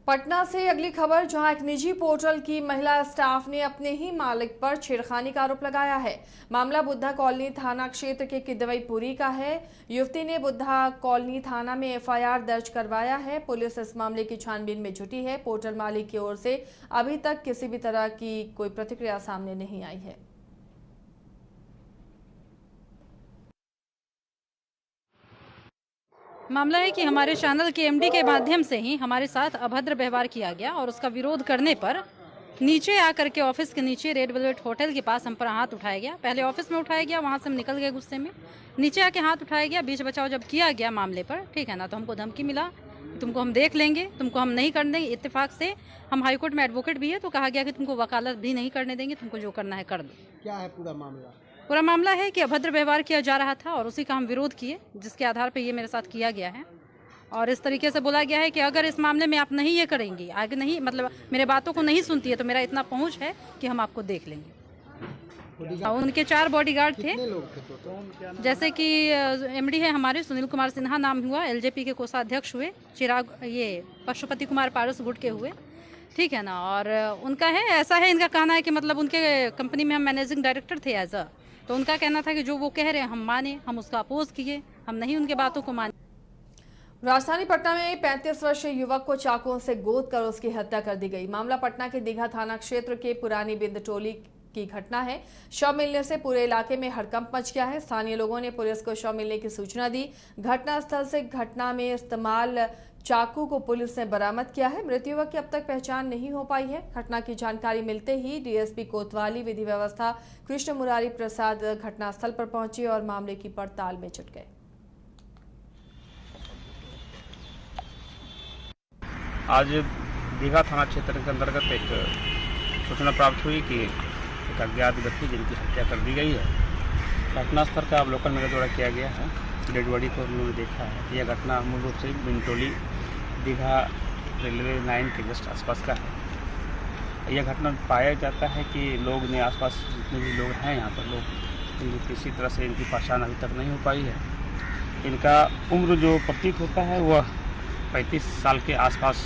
पटना से अगली खबर, जहां एक निजी पोर्टल की महिला स्टाफ ने अपने ही मालिक पर छेड़खानी का आरोप लगाया है। मामला बुद्धा कॉलोनी थाना क्षेत्र के किदवईपुरी का है। युवती ने बुद्धा कॉलोनी थाना में एफआईआर दर्ज करवाया है। पुलिस इस मामले की छानबीन में जुटी है। पोर्टल मालिक की ओर से अभी तक किसी भी तरह की कोई प्रतिक्रिया सामने नहीं आई है। मामला है कि हमारे चैनल के एमडी के माध्यम से ही हमारे साथ अभद्र व्यवहार किया गया और उसका विरोध करने पर नीचे आकर के ऑफिस के नीचे रेड वेलवेट होटल के पास हम पर हाथ उठाया गया। पहले ऑफिस में उठाया गया, वहाँ से हम निकल गए गुस्से में। नीचे आके हाथ उठाया गया, बीच बचाव जब किया गया मामले पर, ठीक है ना, तो हमको धमकी मिला, तुमको हम देख लेंगे, तुमको हम नहीं करने देंगे। इत्तेफाक से हम हाईकोर्ट में एडवोकेट भी है, तो कहा गया कि तुमको वकालत भी नहीं करने देंगे, तुमको जो करना है कर दो। क्या है पूरा मामला? पूरा मामला है कि अभद्र व्यवहार किया जा रहा था और उसी का हम विरोध किए, जिसके आधार पर ये मेरे साथ किया गया है। और इस तरीके से बोला गया है कि अगर इस मामले में आप नहीं ये करेंगी, आगे नहीं, मतलब मेरे बातों को नहीं सुनती है, तो मेरा इतना पहुंच है कि हम आपको देख लेंगे। उनके 4 बॉडीगार्ड थे। जैसे कि एमडी है हमारे सुनील कुमार सिन्हा नाम हुआ, एलजेपी के कोषाध्यक्ष हुए, चिराग ये पशुपति कुमार पारस गुट के हुए, ठीक है ना। और उनका है, ऐसा है, इनका कहना है कि मतलब उनके कंपनी में हम मैनेजिंग डायरेक्टर थे एज अ, तो उनका कहना था कि जो वो कह रहे हैं हम माने, हम उसका अपोज किए, हम नहीं उनके बातों को माने। राजधानी पटना में 35 वर्षीय युवक को चाकुओं से गोद कर उसकी हत्या कर दी गई। मामला पटना के दीघा थाना क्षेत्र के पुरानी बिंद टोली की घटना है। शव मिलने से पूरे इलाके में हड़कंप मच गया है। स्थानीय लोगों ने पुलिस को शव मिलने की सूचना दी। घटनास्थल से घटना में इस्तेमाल चाकू को पुलिस ने बरामद किया है। मृत युवक की अब तक पहचान नहीं हो पाई है। घटना की जानकारी मिलते ही डीएसपी कोतवाली विधि व्यवस्था कृष्ण मुरारी प्रसाद घटनास्थल पर पहुंचे और मामले की पड़ताल में जुट गए। आज दीघा थाना क्षेत्र के अंतर्गत एक सूचना प्राप्त हुई कि एक अज्ञात व्यक्ति जिनकी हत्या कर दी गई है। घटनास्थल का अवलोकन मेरे द्वारा किया गया है। डेड बॉडी को उन्होंने देखा है। यह घटना मूल रूप से बिंटोली दीघा रेलवे लाइन के जस्ट आसपास का है। यह घटना पाया जाता है कि लोग ने आसपास जितने भी लोग हैं यहाँ पर लोग किसी तरह से इनकी पहचान अभी तक नहीं हो पाई है। इनका उम्र जो प्रतीत होता है वह 35 साल के आसपास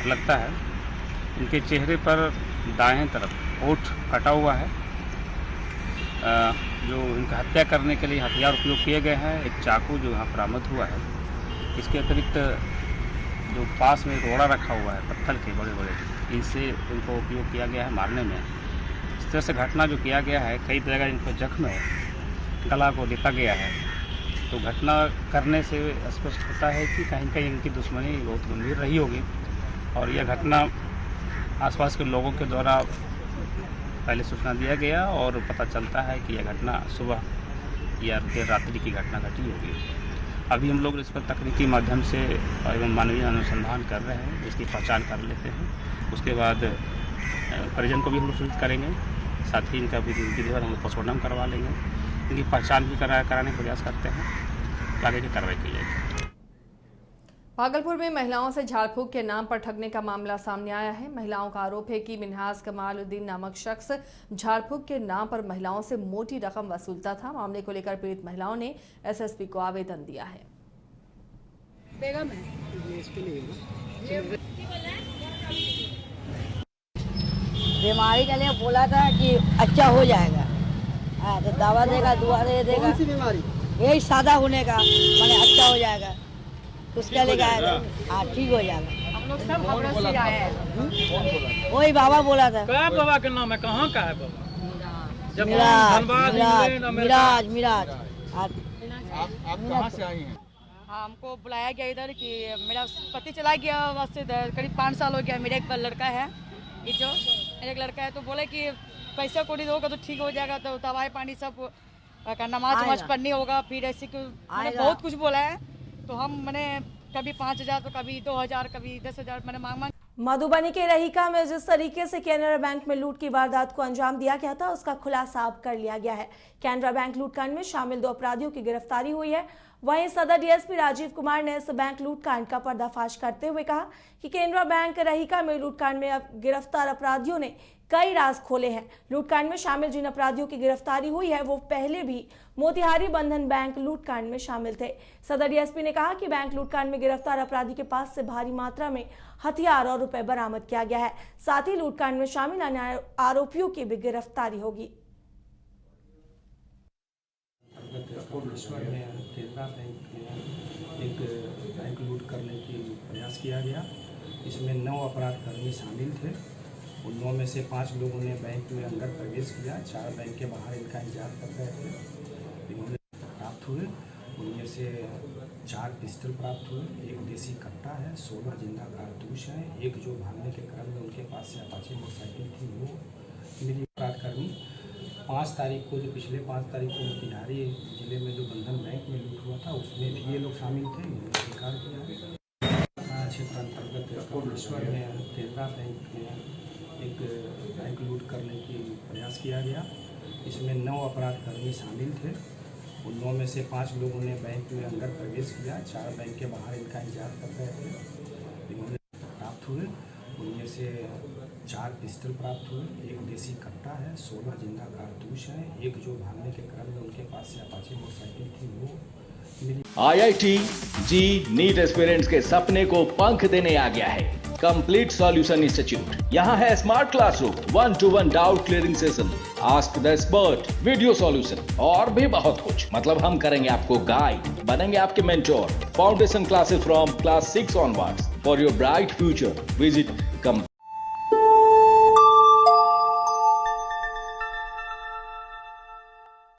लगता है। इनके चेहरे पर दाएं तरफ ओठ कटा हुआ है। जो इनका हत्या करने के लिए हथियार उपयोग किए गए हैं, एक चाकू जो यहाँ बरामद हुआ है। इसके अतिरिक्त जो पास में रोड़ा रखा हुआ है पत्थर के बड़े बड़े, इनसे इनको उपयोग किया गया है मारने में। इस तरह से घटना जो किया गया है, कई जगह इनको जख्म है, गला को लिपा गया है। तो घटना करने से स्पष्ट होता है कि कहीं कहीं इनकी दुश्मनी बहुत गंभीर रही होगी। और यह घटना आसपास के लोगों के द्वारा पहले सूचना दिया गया और पता चलता है कि यह घटना सुबह या देर रात्रि की घटना घटी होगी। अभी हम लोग इस पर तकनीकी माध्यम से एवं मानवीय अनुसंधान कर रहे हैं, इसकी पहचान कर लेते हैं। उसके बाद परिजन को भी हम लोग सूचित करेंगे, साथ ही इनका भी विधिवत हम लोग पोस्टमार्टम करवा लेंगे। इनकी पहचान भी कराने का प्रयास करते हैं, आगे की कार्रवाई की जाएगी। भागलपुर में महिलाओं से झाड़ फूक के नाम पर ठगने का मामला सामने आया है। महिलाओं का आरोप है कि मिन्हाज कमालुद्दीन नामक शख्स झाड़ फूक के नाम पर महिलाओं से मोटी रकम वसूलता था। मामले को लेकर पीड़ित महिलाओं ने एसएसपी को आवेदन दिया है। बीमारी के लिए बोला था कि अच्छा हो जाएगा। हाँ, तो दवा देगा, दुआ दे देगा। कौन सी बीमारी? यही सादा होने का, मैंने अच्छा हो जाएगा, उसके लिए आया। हाँ, ठीक हो जाएगा। हम लोग सब खबर से आए हैं। वही बाबा बोला था। क्या बाबा का नाम है? कहाँ का है बाबा? मिराज मिराज। आप कहाँ से आई हैं? हाँ, हमको बुलाया गया इधर कि मेरा पति चला गया वहाँ से करीब 5 साल हो गया। मेरा एक लड़का है, ये जो मेरा एक लड़का है, तो बोले कि पैसा कोड़ी दोगा तो ठीक हो जाएगा, तो दवाई पानी सब नमाज वमाज पढ़नी होगा, फिर ऐसे बहुत कुछ बोला है। तो हम मैंने कभी 5,000 तो कभी 2,000 कभी 10,000 मैंने मांग मधुबनी के रहीका में जिस तरीके से कैनरा बैंक में लूट की वारदात को अंजाम दिया गया था, उसका खुलासा अब कर लिया गया है। कैनरा बैंक लूटकांड में शामिल 2 अपराधियों की गिरफ्तारी हुई है। वहीं सदर डीएसपी राजीव कुमार ने इस बैंक लूटकांड का पर्दाफाश करते हुए कहा कि केनरा बैंक रहीका में लूटकांड में अब गिरफ्तार अपराधियों ने कई राज खोले हैं। लूटकांड में शामिल जिन अपराधियों की गिरफ्तारी हुई है वो पहले भी मोतिहारी बंधन बैंक लूटकांड में शामिल थे। सदर डीएसपी ने कहा कि बैंक लूटकांड में गिरफ्तार अपराधी के पास से भारी मात्रा में हथियार और रुपए बरामद किया गया है। साथ ही लूटकांड में शामिल अन्य आरोपियों की भी गिरफ्तारी होगी। केनरा बैंक में एक बैंक लूट करने की प्रयास किया गया। इसमें 9 अपराधकर्मी शामिल थे। उन 9 में से 5 लोगों ने बैंक में अंदर प्रवेश किया। 4 बैंक के बाहर इनका इंतजार कर रहे थे। इन्होंने प्राप्त हुए, उनमें से 4 पिस्टल प्राप्त हुए, एक देसी कट्टा है, 16 जिंदा कारतूस है, एक जो भागने के क्रम में उनके पास से अपाचे मोटरसाइकिल थी वो मिली। अपराधकर्मी 5 तारीख को, जो पिछले 5 तारीख को मोतिहारी जिले में जो बंधन बैंक में लूट हुआ था उसमें भी ये लोग शामिल थे। इन्होंने स्वीकार किया। क्षेत्र अंतर्गत कपिलेश्वर में केनरा बैंक में एक बैंक लूट करने की प्रयास किया गया। इसमें 9 अपराधकर्मी शामिल थे। उन 9 में से 5 लोगों ने बैंक में अंदर प्रवेश किया। 4 बैंक के बाहर इनका इंतजार कर रहे थे। इन्होंने प्राप्त हुए, उनमें से 4 पिस्टल प्राप्त हुए, एक देसी कट्टा है, 16 जिंदा कारतूस है, एक जो भागने के क्रम में उनके पास से अपाचे मोटरसाइकिल थी वो मिली। IIT जी नीट एस्पिरेंट्स के सपने को पंख देने आ गया है कंप्लीट सॉल्यूशन इंस्टीट्यूट। यहाँ है smart classroom, 1-to-1 doubt clearing session, ask the expert, video solution और भी बहुत कुछ। मतलब हम करेंगे आपको गाइड, बनेंगे आपके mentor. Foundation classes from class 6 onwards for your bright future. Visit